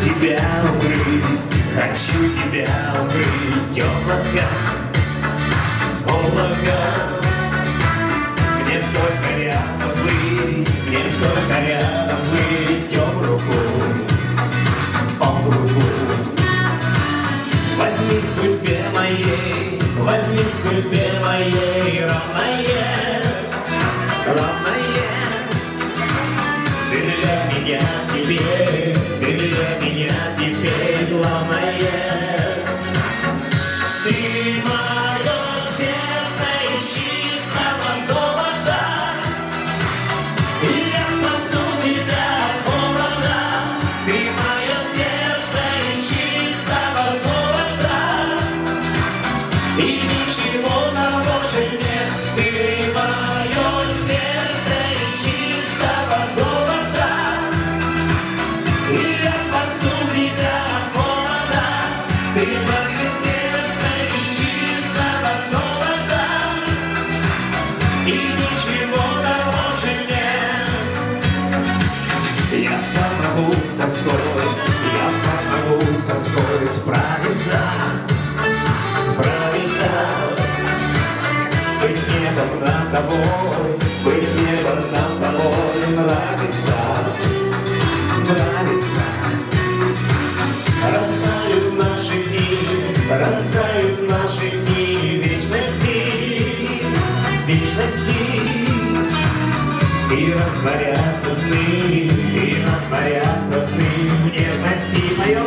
тебя укрыть, хочу тебя укрыть. Облака, облака, мне только рядом быть, мне только рядом быть. Об руку, об руку. Возьми в судьбе моей, возьми в судьбе моей равное, равное. Ты для меня теперь, ты для меня теперь главное. Ты мое сердце из чистого золота, и я спасу тебя от холода. Ты мое сердце из чистого золота, и ничего дороже нет. Ты мое сердце из чистого золота, и я спасу тебя от холода. Ты мое сердце из чистого золота, и ничего дороже нет. Я помогу с тоской, я помогу с тоской справиться, справиться. Быть небом над тобой, быть небом над тобой нравится, нравится. Растают наши дни, растают наши дни вечности, вечности. И растворятся сны, и растворятся сны в нежности. Моем